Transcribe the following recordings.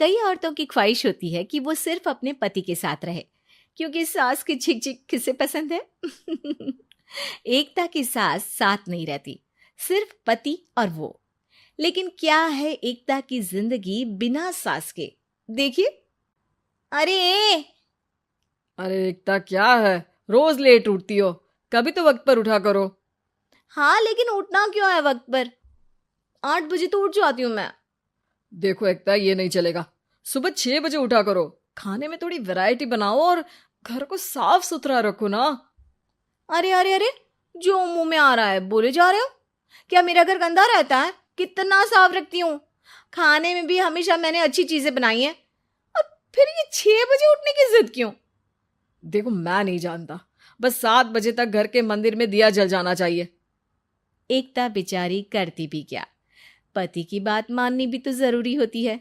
कई औरतों की ख्वाहिश होती है कि वो सिर्फ अपने पति के साथ रहे, क्योंकि सास की झिक झिक किसे पसंद है। एकता की सास साथ नहीं रहती, सिर्फ पति और वो। लेकिन क्या है एकता की जिंदगी बिना सास के? देखिए। अरे अरे एकता, क्या है? रोज लेट उठती हो, कभी तो वक्त पर उठा करो। हाँ, लेकिन उठना क्यों है वक्त पर? 8 बजे तो उठ जाती हूँ मैं। देखो एकता, ये नहीं चलेगा। सुबह 6 बजे उठा करो। खाने में थोड़ी वैरायटी बनाओ और घर को साफ सुथरा रखो ना। अरे अरे अरे, जो मुंह में आ रहा है बोले जा रहे हो। क्या मेरा घर गंदा रहता है? कितना साफ रखती हूँ। खाने में भी हमेशा मैंने अच्छी चीजें बनाई हैं। और फिर ये 6 बजे उठने की जिद क्यों? देखो, मैं नहीं जानता, बस 7 बजे तक घर के मंदिर में दिया जल जाना चाहिए। एकता बेचारी करती भी क्या, पति की बात माननी भी तो जरूरी होती है।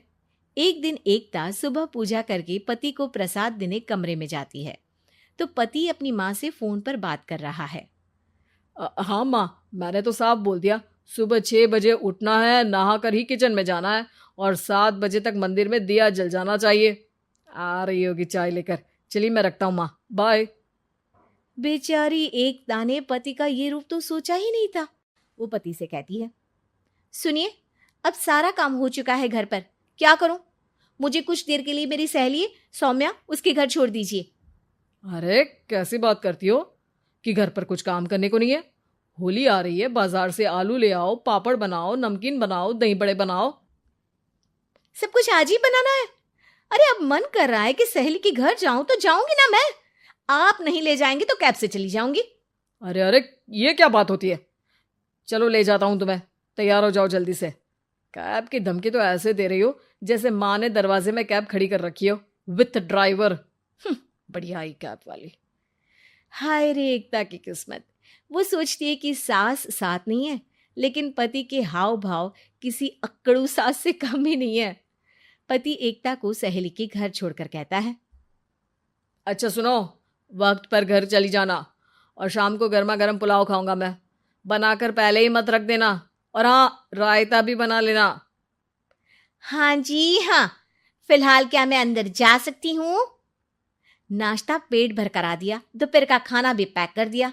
एक दिन एकता सुबह पूजा करके पति को प्रसाद देने कमरे में जाती है, तो पति अपनी माँ से फोन पर बात कर रहा है। हाँ माँ, मैंने तो साफ बोल दिया, सुबह 6 बजे उठना है, नहा कर ही किचन में जाना है और 7 बजे तक मंदिर में दिया जल जाना चाहिए। आ रही होगी चाय लेकर। चलिए मैं रखता हूँ माँ, बाय। बेचारी एकता ने पति का ये रूप तो सोचा ही नहीं था। वो पति से कहती है, सुनिए, अब सारा काम हो चुका है घर पर, क्या करूं? मुझे कुछ देर के लिए मेरी सहेली सौम्या उसके घर छोड़ दीजिए। अरे कैसी बात करती हो कि घर पर कुछ काम करने को नहीं है? होली आ रही है, बाजार से आलू ले आओ, पापड़ बनाओ, नमकीन बनाओ, दही बड़े बनाओ। सब कुछ आज ही बनाना है? अरे अब मन कर रहा है कि सहेली के घर जाऊं तो जाऊंगी ना मैं। आप नहीं ले जाएंगे तो कैब से चली जाऊंगी। अरे अरे, ये क्या बात होती है? चलो ले जाता हूँ तुम्हें, तैयार हो जाओ जल्दी से। कैब की धमकी तो ऐसे दे रही हो जैसे माँ ने दरवाजे में कैब खड़ी कर रखी हो, विथ ड्राइवर। बढ़िया आई कैब वाली। हाय रे एकता की किस्मत। वो सोचती है कि सास साथ नहीं है, लेकिन पति के हाव भाव किसी अक्कड़ू सास से कम ही नहीं है। पति एकता को सहेली के घर छोड़कर कहता है, अच्छा सुनो, वक्त पर घर चली जाना और शाम को गर्मा गर्म पुलाव खाऊंगा मैं। बनाकर पहले ही मत रख देना, और हाँ, रायता भी बना लेना। हाँ जी हाँ, फिलहाल क्या मैं अंदर जा सकती हूँ? नाश्ता पेट भर करा दिया, दोपहर का खाना भी पैक कर दिया।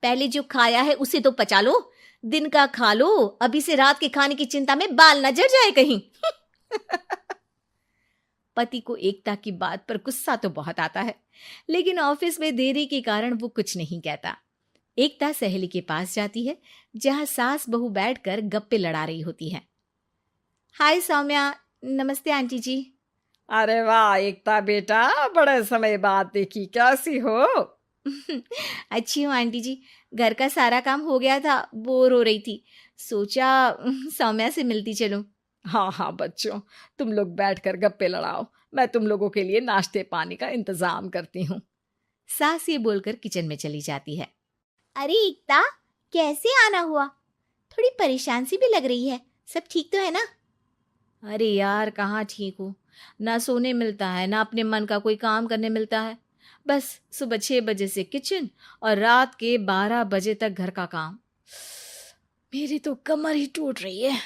पहले जो खाया है उसे तो पचा लो, दिन का खा लो, अभी से रात के खाने की चिंता में बाल न जल जाए कहीं। पति को एकता की बात पर गुस्सा तो बहुत आता है, लेकिन ऑफिस में देरी के कारण वो कुछ नहीं कहता। एकता सहेली के पास जाती है, जहां सास बहू बैठकर गप्पे लड़ा रही होती है। हाय सौम्या। नमस्ते आंटी जी। अरे वाह एकता बेटा, बड़े समय बाद देखी, कैसी हो? अच्छी हूँ आंटी जी। घर का सारा काम हो गया था, बोर हो रही थी, सोचा सौम्या से मिलती चलूं। हाँ हाँ बच्चों, तुम लोग बैठकर गप्पे लड़ाओ, मैं तुम लोगों के लिए नाश्ते पानी का इंतजाम करती हूँ। सास ये बोलकर किचन में चली जाती है। अरे एकता, कैसे आना हुआ? थोड़ी परेशान सी भी लग रही है, सब ठीक तो है ना? अरे यार, कहाँ ठीक हूँ। ना सोने मिलता है, ना अपने मन का कोई काम करने मिलता है। बस सुबह 6 बजे से किचन और रात के 12 बजे तक घर का काम। मेरी तो कमर ही टूट रही है।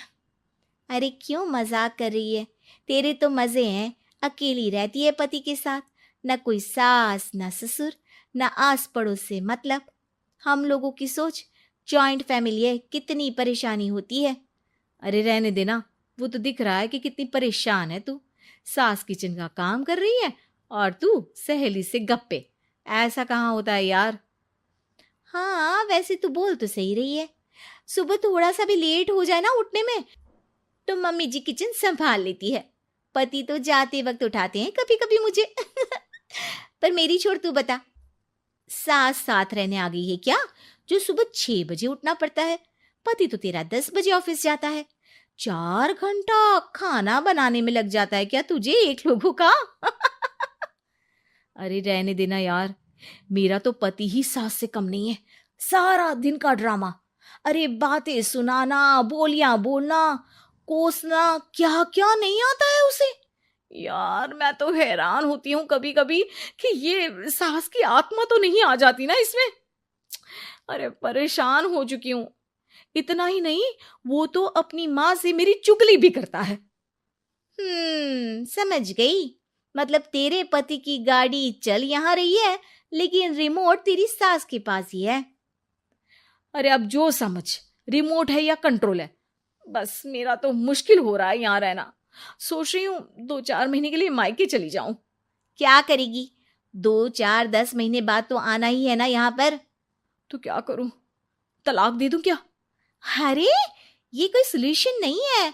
अरे क्यों मजाक कर रही है? तेरे तो मजे हैं, अकेली रहती है पति के साथ, न कोई सास न ससुर, न आस पड़ोस से मतलब। हम लोगों की सोच, जॉइंट फैमिली है, कितनी परेशानी होती है। अरे रहने देना, वो तो दिख रहा है कि कितनी परेशान है तू। सास किचन का काम कर रही है और तू सहेली से गप्पे। ऐसा कहाँ होता है यार। हाँ वैसे तू बोल तो सही रही है। सुबह थोड़ा सा भी लेट हो जाए ना उठने में, तो मम्मी जी किचन संभाल लेती है। पति तो जाते वक्त उठाते हैं कभी कभी मुझे। पर मेरी छोड़, तू बता, सास साथ रहने आ गई है क्या, जो सुबह 6 बजे उठना पड़ता है? पति तो तेरा 10 बजे ऑफिस जाता है। 4 घंटा खाना बनाने में लग जाता है क्या तुझे, एक लोगों का? अरे रहने देना यार, मेरा तो पति ही सास से कम नहीं है। सारा दिन का ड्रामा, अरे बातें सुनाना, बोलियां बोलना, कोसना, क्या क्या नहीं आता है उसे। यार मैं तो हैरान होती हूँ कभी कभी कि ये सास की आत्मा तो नहीं आ जाती ना इसमें। अरे परेशान हो चुकी हूँ। इतना ही नहीं, वो तो अपनी माँ से मेरी चुगली भी करता है। समझ गई। मतलब तेरे पति की गाड़ी चल यहाँ रही है, लेकिन रिमोट तेरी सास के पास ही है। अरे अब जो समझ, रिमोट है या कंट्रोल है। बस मेरा तो मुश्किल हो रहा है यहाँ रहना। सोच रही हूँ 2-4 महीने के लिए मायके चली जाऊं। क्या करेगी? 2-4-10 महीने बाद तो आना ही है ना यहाँ पर। तो क्या करूं? तलाक दे दूं क्या? अरे ये कोई सोल्यूशन नहीं है।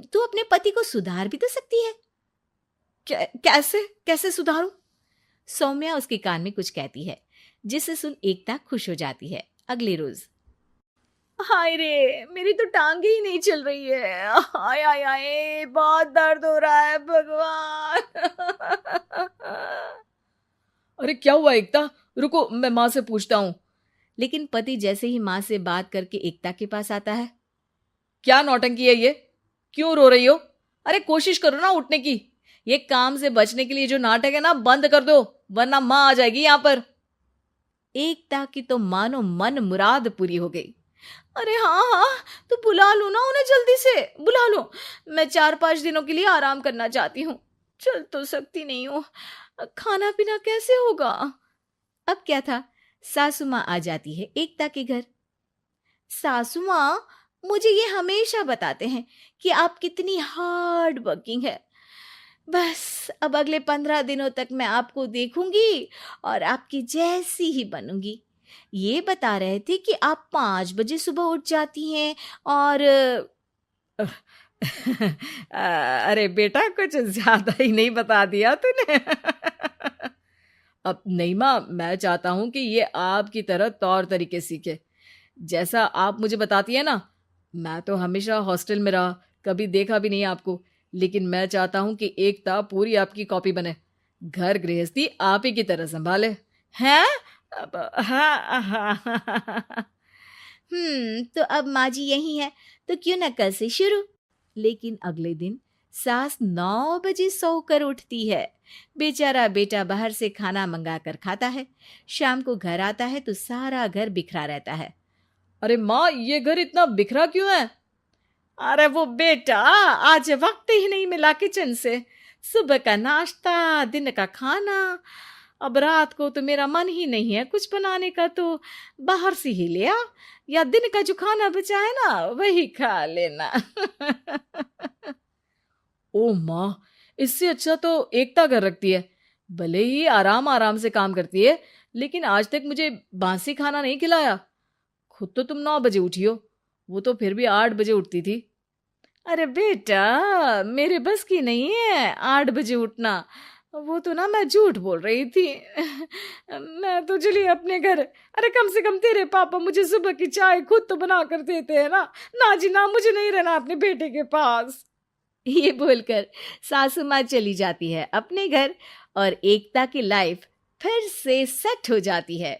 तू अपने पति को सुधार भी तो सकती है। कैसे कैसे सुधारूं? सौम्या उसके कान में कुछ कहती है, जिसे सुन एकता खुश हो जाती है। अगले रोज, हाय रे, मेरी तो टांगे ही नहीं चल रही है। हाय हाय हाय, बहुत दर्द हो रहा है भगवान। अरे क्या हुआ एकता? रुको, मैं माँ से पूछता हूँ। लेकिन पति जैसे ही माँ से बात करके एकता के पास आता है। क्या नौटंकी है ये? क्यों रो रही हो? अरे कोशिश करो ना उठने की। ये काम से बचने के लिए जो नाटक है ना, बंद कर दो, वरना माँ आ जाएगी यहाँ पर। एकता की तो मानो मन मुराद पूरी हो गई। अरे हाँ हाँ, तो बुला लो ना उन्हें, जल्दी से बुला लो। मैं 4-5 दिनों के लिए आराम करना चाहती हूँ। चल तो सकती नहीं हूँ। खाना पीना कैसे होगा? अब क्या था, सासू माँ आ जाती है एकता के घर। सासू माँ, मुझे ये हमेशा बताते हैं कि आप कितनी हार्ड वर्किंग है। बस अब अगले 15 दिनों तक मैं आपको देखूंगी और आपकी जैसी ही बनूंगी। ये बता रहे थे कि आप 5 बजे सुबह उठ जाती हैं और अरे बेटा, कुछ ज्यादा ही नहीं बता दिया तूने। अब नहीं माँ, मैं चाहता हूं कि ये आपकी तरह तौर तरीके सीखे, जैसा आप मुझे बताती है ना। मैं तो हमेशा हॉस्टल में रहा, कभी देखा भी नहीं आपको, लेकिन मैं चाहता हूं कि एकता पूरी आपकी कॉपी बने, घर गृहस्थी आप ही की तरह संभाले। हैं? हाँ हाँ। तो अब माँ जी यही है, तो क्यों ना कल से शुरू। लेकिन अगले दिन सास 9 बजे सोकर उठती है। बेचारा बेटा बाहर से खाना मंगा कर खाता है। शाम को घर आता है तो सारा घर बिखरा रहता है। अरे माँ, ये घर इतना बिखरा क्यों है? अरे वो बेटा, आज वक्त ही नहीं मिला किचन से। सुबह का नाश्ता, दिन का खाना, अब रात को तो मेरा मन ही नहीं है कुछ बनाने का, तो बाहर से ही ले आ, या दिन का जो खाना बचा है ना वही खा लेना। ओ माँ, इससे अच्छा तो एकता घर रखती है। भले ही आराम आराम से काम करती है, लेकिन आज तक मुझे बासी खाना नहीं खिलाया। खुद तो तुम 9 बजे उठी हो, वो तो फिर भी 8 बजे उठती थी। अरे बेटा, मेरे बस की नहीं है 8 बजे उठना। वो तो ना मैं झूठ बोल रही थी। मैं तो चली अपने घर। अरे कम से कम तेरे पापा मुझे सुबह की चाय खुद तो बना कर देते हैं ना। ना जी ना, मुझे नहीं रहना अपने बेटे के पास। ये बोलकर सासू माँ चली जाती है अपने घर और एकता की लाइफ फिर से सेट हो जाती है।